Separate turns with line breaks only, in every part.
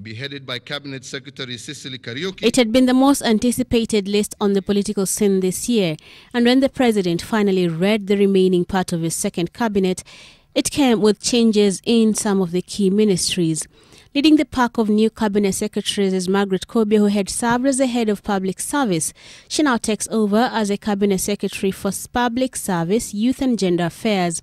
be headed by Cabinet Secretary Cicely Kariuki.
It had been the most anticipated list on the political scene this year, and when the president finally read the remaining part of his second cabinet, it came with changes in some of the key ministries. Leading the pack of new cabinet secretaries is Margaret Kobia, who had served as the head of public service. She now takes over as a cabinet secretary for public service, youth and gender affairs.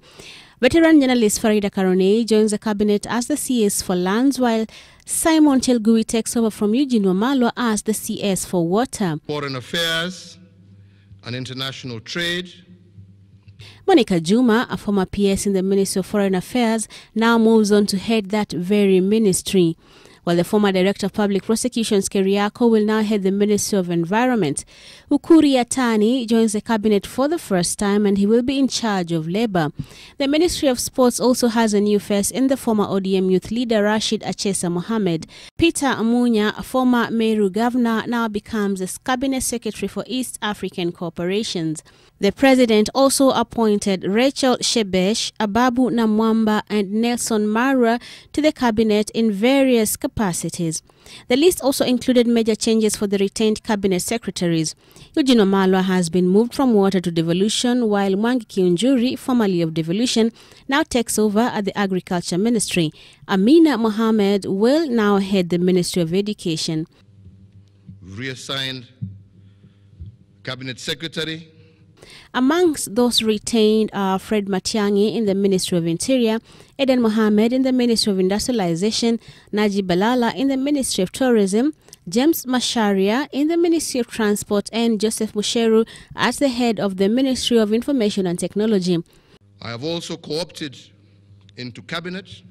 Veteran journalist Farida Karonei joins the cabinet as the CS for lands, while Simon Chelgui takes over from Eugene Wamalwa as the CS for water.
Foreign affairs and international trade.
Monica Juma, a former PS in the Ministry of Foreign Affairs, now moves on to head that very ministry, while the former Director of Public Prosecutions, Keriako, will now head the Ministry of Environment. Uhuru Kenyatta joins the cabinet for the first time, and he will be in charge of Labour. The Ministry of Sports also has a new face in the former ODM youth leader Rashid Achesa Mohammed. Peter Amunya, a former Meru governor, now becomes the cabinet secretary for East African Corporations. The president also appointed Rachel Shebesh, Ababu Namwamba and Nelson Mara to the cabinet in various capacities. The list also included major changes for the retained cabinet secretaries. Eugene Wamalwa has been moved from water to devolution, while Mwangi Kiunjuri, formerly of devolution, now takes over at the Agriculture Ministry. Amina Mohammed will now head the Ministry of Education.
Reassigned cabinet secretary.
Amongst those retained are Fred Matiang'i in the Ministry of Interior, Eden Mohammed in the Ministry of Industrialization, Najib Balala in the Ministry of Tourism, James Masharia in the Ministry of Transport, and Joseph Musheru as the head of the Ministry of Information and Technology.
I have also co-opted into cabinet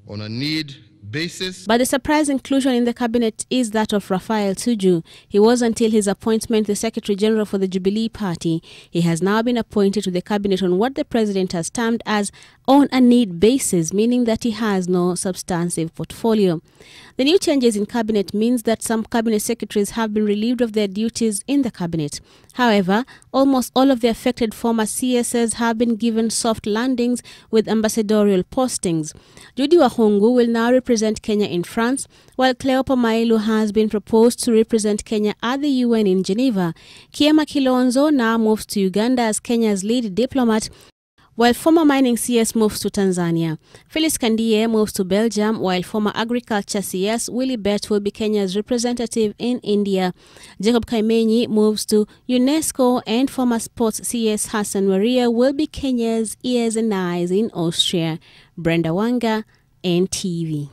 on a need basis.
But the surprise inclusion in the cabinet is that of Raphael Tuju. He was until his appointment the Secretary General for the Jubilee Party. He has now been appointed to the cabinet on what the president has termed as on a need basis, meaning that he has no substantive portfolio. The new changes in cabinet means that some cabinet secretaries have been relieved of their duties in the cabinet. However, almost all of the affected former CSs have been given soft landings with ambassadorial postings. Judy Wahungu will now represent Kenya in France, while Cleopa Mailu has been proposed to represent Kenya at the UN in Geneva. Kiema Kilonzo now moves to Uganda as Kenya's lead diplomat, while former mining CS moves to Tanzania. Phyllis Kandie moves to Belgium, while former agriculture CS Willie Bett will be Kenya's representative in India. Jacob Kaimenyi moves to UNESCO, and former sports CS Hassan Maria will be Kenya's ears and eyes in Austria. Brenda Wanga, NTV.